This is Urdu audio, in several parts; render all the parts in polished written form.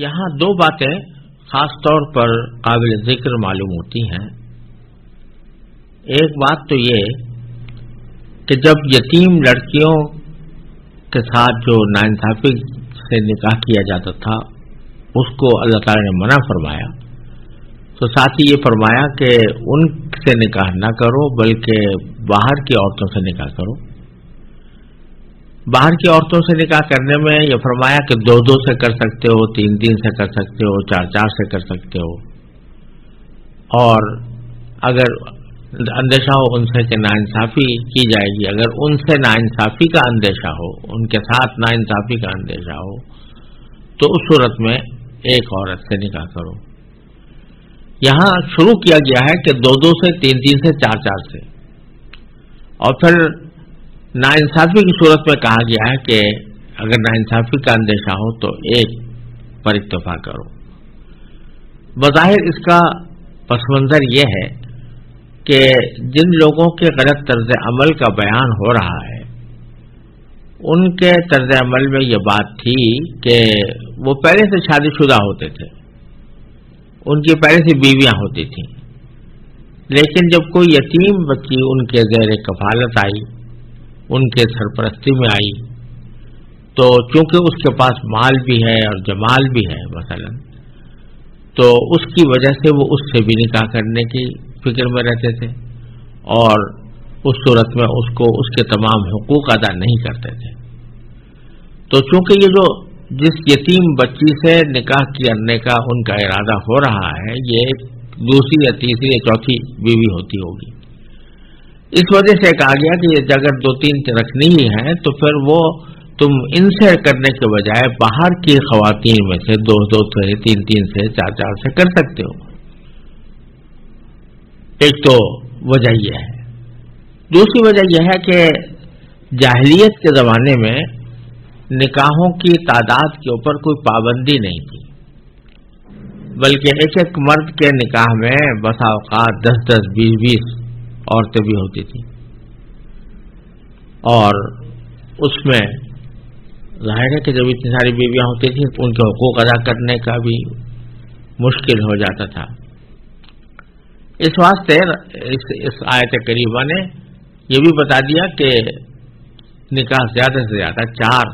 یہاں دو باتیں خاص طور پر قابل ذکر معلوم ہوتی ہیں. ایک بات تو یہ کہ جب یتیم لڑکیوں کے ساتھ جو ناانصافی سے نکاح کیا جاتا تھا اس کو اللہ تعالی نے منع فرمایا، تو ساتھ ہی یہ فرمایا کہ ان سے نکاح نہ کرو بلکہ باہر کی عورتوں سے نکاح کرو. باہر کی عورتوں سے نکاح کرنے میں یہ فرمایا کہ 2 سے کر سکتے ہو، 3 سے کر سکتے ہو، 4 سے کر سکتے ہو، اور اگر اندیشہ ہو ان سے کہ ناانصافی کی جائے گی، اگر ان سے ناانصافی کا اندیشہ ہو، ان کے ساتھ ناانصافی کا اندیشہ ہو، تو اس صورت میں ایک عورت سے نکاح کرو. یہاں شروع کیا گیا ہے کہ 2 سے، 3 سے، 4 سے، اور پھر ناانصافی کی صورت میں کہا گیا ہے کہ اگر ناانصافی کا اندیشہ ہو تو ایک پر اکتفا کرو. بظاہر اس کا پس منظر یہ ہے کہ جن لوگوں کے غلط طرز عمل کا بیان ہو رہا ہے ان کے طرز عمل میں یہ بات تھی کہ وہ پہلے سے شادی شدہ ہوتے تھے، ان کی پہلے سے بیویاں ہوتی تھیں، لیکن جب کوئی یتیم بچی ان کے زیر کفالت آئی، ان کے سرپرستی میں آئی، تو چونکہ اس کے پاس مال بھی ہے اور جمال بھی ہے مثلا، تو اس کی وجہ سے وہ اس سے بھی نکاح کرنے کی فکر میں رہتے تھے اور اس صورت میں اس کو اس کے تمام حقوق ادا نہیں کرتے تھے. تو چونکہ یہ جو جس یتیم بچی سے نکاح کرنے کا ان کا ارادہ ہو رہا ہے یہ 2 یا 3 یا 4 بیوی ہوتی ہوگی، اس وجہ سے کہا گیا کہ اگر 2-3 رکھنی ہی ہے تو پھر وہ تم ان سے کرنے کے بجائے باہر کی خواتین میں سے 2 سے، 3 سے، 4 سے کر سکتے ہو. ایک تو وجہ یہ ہے. دوسری وجہ یہ ہے کہ جاہلیت کے زمانے میں نکاحوں کی تعداد کے اوپر کوئی پابندی نہیں تھی، بلکہ ایک مرد کے نکاح میں بسا اوقات 10، 20 عورتیں بھی ہوتی تھیں، اور اس میں ظاہر ہے کہ جب اتنی ساری بیویاں ہوتی تھیں تو ان کے حقوق ادا کرنے کا بھی مشکل ہو جاتا تھا. اس واسطے اس آیت کریمہ نے یہ بھی بتا دیا کہ نکاح زیادہ سے زیادہ 4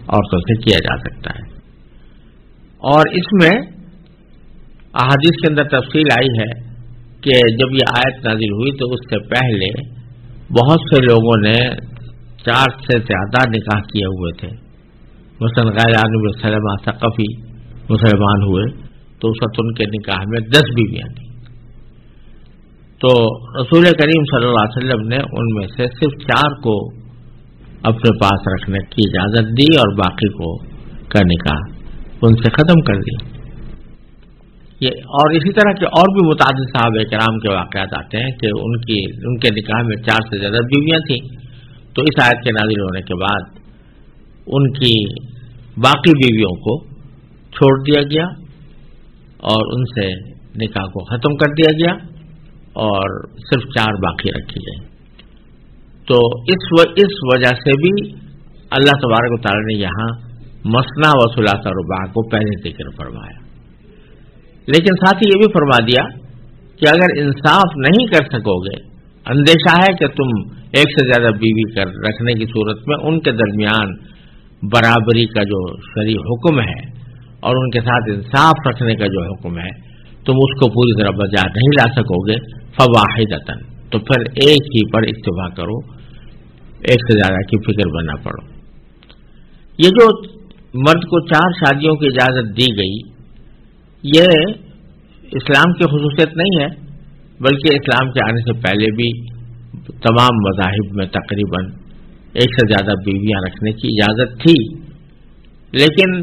عورتوں سے کیا جا سکتا ہے. اور اس میں احادیث کے اندر تفصیل آئی ہے کہ جب یہ آیت نازل ہوئی تو اس سے پہلے بہت سے لوگوں نے 4 سے زیادہ نکاح کیے ہوئے تھے. مثلا غیلان بن سلمہ ثقفی مسلمان ہوئے تو اس وقت ان کے نکاح میں 10 بیویاں تھیں. تو رسول کریم صلی اللہ علیہ وسلم نے ان میں سے صرف 4 کو اپنے پاس رکھنے کی اجازت دی اور باقی کو کا نکاح ان سے ختم کر دیا. اور اسی طرح کے اور بھی متعدد صحابہ کرام کے واقعات آتے ہیں کہ ان کے نکاح میں 4 سے زیادہ بیویاں تھیں، تو اس آیت کے نازل ہونے کے بعد ان کی باقی بیویوں کو چھوڑ دیا گیا اور ان سے نکاح کو ختم کر دیا گیا اور صرف 4 باقی رکھی گئی. تو اس وجہ سے بھی اللہ تبارک و تعالی نے یہاں مثنی و ثلاث و رباع کو پہلے ذکر فرمایا، لیکن ساتھ ہی یہ بھی فرما دیا کہ اگر انصاف نہیں کر سکو گے، اندیشہ ہے کہ تم 1 سے زیادہ بیوی رکھنے کی صورت میں ان کے درمیان برابری کا جو شرعی حکم ہے اور ان کے ساتھ انصاف رکھنے کا جو حکم ہے تم اس کو پوری طرح بجا نہیں لا سکو گے، فواحدۃ، تو پھر ایک ہی پر اکتفا کرو، 1 سے زیادہ کی فکر بنا پڑو. یہ جو مرد کو 4 شادیوں کی اجازت دی گئی یہ اسلام کی خصوصیت نہیں ہے، بلکہ اسلام کے آنے سے پہلے بھی تمام مذاہب میں تقریباً 1 سے زیادہ بیویاں رکھنے کی اجازت تھی. لیکن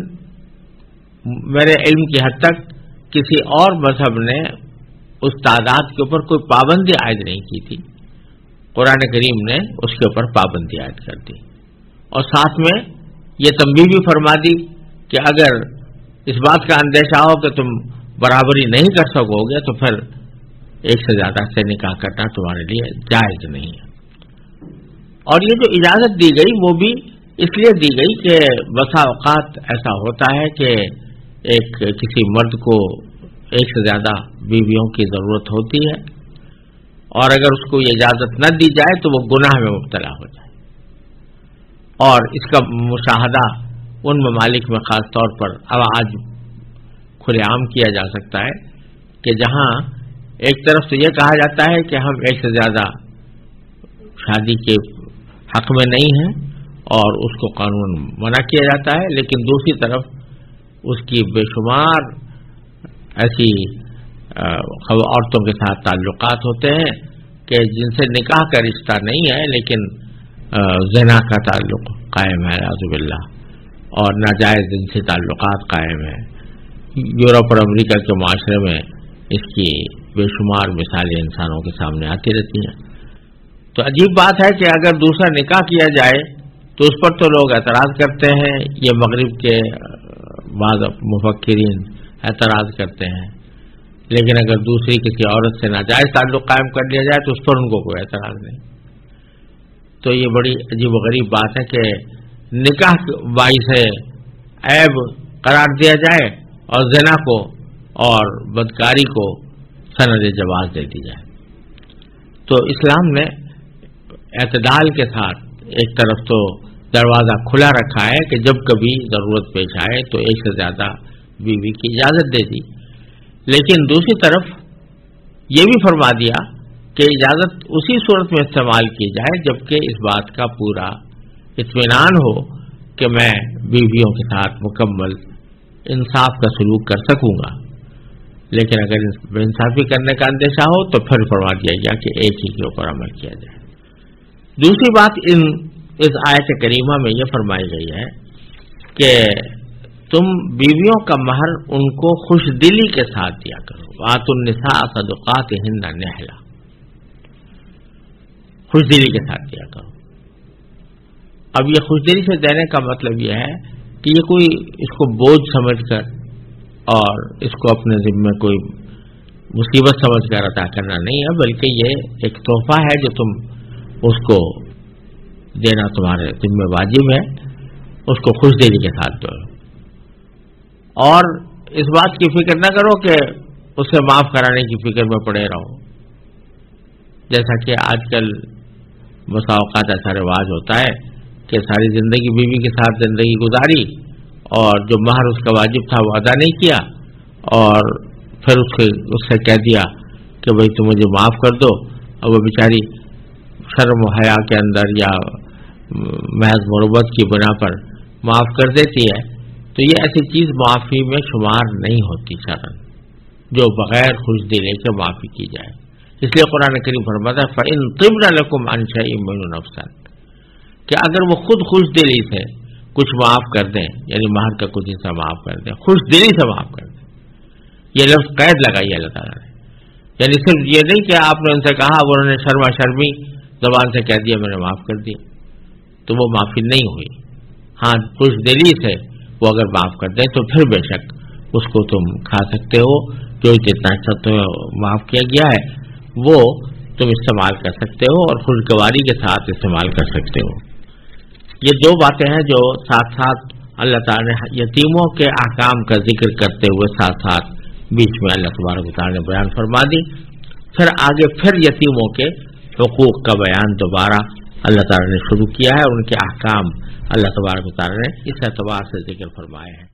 میرے علم کی حد تک کسی اور مذہب نے اس تعداد کے اوپر کوئی پابندی عائد نہیں کی تھی. قرآن کریم نے اس کے اوپر پابندی عائد کر دی اور ساتھ میں یہ تنبیہ بھی فرما دی کہ اگر اس بات کا اندیشہ ہو کہ تم برابری نہیں کر سکو گے تو پھر 1 سے زیادہ سے نکاح کرنا تمہارے لیے جائز نہیں ہے. اور یہ جو اجازت دی گئی وہ بھی اس لیے دی گئی کہ بسا اوقات ایسا ہوتا ہے کہ کسی مرد کو ایک سے زیادہ بیویوں کی ضرورت ہوتی ہے، اور اگر اس کو یہ اجازت نہ دی جائے تو وہ گناہ میں مبتلا ہو جائے. اور اس کا مشاہدہ ان ممالک میں خاص طور پر اب آج کھلے عام کیا جا سکتا ہے کہ جہاں ایک طرف سے یہ کہا جاتا ہے کہ ہم ایک سے زیادہ شادی کے حق میں نہیں ہیں اور اس کو قانون منع کیا جاتا ہے، لیکن دوسری طرف اس کی بے شمار ایسی عورتوں کے ساتھ تعلقات ہوتے ہیں کہ جن سے نکاح کا رشتہ نہیں ہے لیکن زنا کا تعلق قائم ہے اعوذ باللہ، اور ناجائز جنسی تعلقات قائم ہیں. یورپ اور امریکہ کے معاشرے میں اس کی بے شمار مثالیں انسانوں کے سامنے آتی رہتی ہیں. تو عجیب بات ہے کہ اگر دوسرا نکاح کیا جائے تو اس پر تو لوگ اعتراض کرتے ہیں، یہ مغرب کے بعض مفکرین اعتراض کرتے ہیں، لیکن اگر دوسری کسی عورت سے ناجائز تعلق قائم کر لیا جائے تو اس پر ان کو کوئی اعتراض نہیں. تو یہ بڑی عجیب و غریب بات ہے کہ نکاح باعث عیب قرار دیا جائے اور زنا کو اور بدکاری کو سند جواز دے دی جائے. تو اسلام نے اعتدال کے ساتھ ایک طرف تو دروازہ کھلا رکھا ہے کہ جب کبھی ضرورت پیش آئے تو ایک سے زیادہ بیوی کی اجازت دے دی، لیکن دوسری طرف یہ بھی فرما دیا کہ اجازت اسی صورت میں استعمال کی جائے جبکہ اس بات کا پورا اطمینان ہو کہ میں بیویوں کے ساتھ مکمل انصاف کا سلوک کر سکوں گا. لیکن اگر بے انصافی کرنے کا اندیشہ ہو تو پھر فرما دیا گیا کہ ایک ہی کے اوپر عمل کیا جائے. دوسری بات اس آیت کریمہ میں یہ فرمائی گئی ہے کہ تم بیویوں کا مہر ان کو خوش دلی کے ساتھ دیا کرو. وآتوا النساء صدقاتہن نحلا، خوش دلی کے ساتھ دیا کرو. اب یہ خوش دلی سے دینے کا مطلب یہ ہے کہ یہ کوئی اس کو بوجھ سمجھ کر اور اس کو اپنے ذمہ کوئی مصیبت سمجھ کر عطا کرنا نہیں ہے، بلکہ یہ ایک تحفہ ہے جو تم اس کو دینا تمہارے ذمہ واجب ہے. اس کو خوش دلی کے ساتھ دو اور اس بات کی فکر نہ کرو کہ اسے معاف کرانے کی فکر میں پڑے رہو. جیسا کہ آج کل بسا اوقات ایسا رواج ہوتا ہے کہ ساری زندگی بیوی کے ساتھ زندگی گزاری اور جو مہر اس کا واجب تھا وہ ادا نہیں کیا، اور پھر اس سے کہہ دیا کہ بھئی تم مجھے معاف کر دو، اور وہ بیچاری شرم و حیا کے اندر یا محض مربت کی بنا پر معاف کر دیتی ہے. تو یہ ایسی چیز معافی میں شمار نہیں ہوتی شرعاً جو بغیر خوش دلی کے معافی کی جائے. اس لیے قرآن کریم فرماتا ہے فَإِن طِبْنَ لَكُمْ عَنْ شَيْءٍ مِّنْهُ نَفْسًا، کہ اگر وہ خود خوش دلی سے کچھ معاف کر دیں، یعنی مہر کا کچھ حصہ معاف کر دیں، خوش دلی سے معاف کر دیں. یہ لفظ قید لگائی ہے اللہ تعالیٰ نے، یعنی صرف یہ نہیں کہ آپ نے ان سے کہا اب انہوں نے شرما شرمی زبان سے کہہ دیا میں نے معاف کر دیا، تو وہ معافی نہیں ہوئی. ہاں خوش دلی سے وہ اگر معاف کر دیں تو پھر بے شک اس کو تم کھا سکتے ہو، جو جتنا اچھا تمہیں معاف کیا گیا ہے وہ تم استعمال کر سکتے ہو اور خوشگواری کے ساتھ استعمال کر سکتے ہو. یہ دو باتیں ہیں جو ساتھ ساتھ اللہ تعالیٰ نے یتیموں کے احکام کا ذکر کرتے ہوئے ساتھ ساتھ بیچ میں اللہ تبارک و تعالیٰ نے بیان فرما دی. پھر آگے پھر یتیموں کے حقوق کا بیان دوبارہ اللہ تعالیٰ نے شروع کیا ہے اور ان کے احکام اللہ تبارک و تعالیٰ نے اس اعتبار سے ذکر فرمائے ہیں.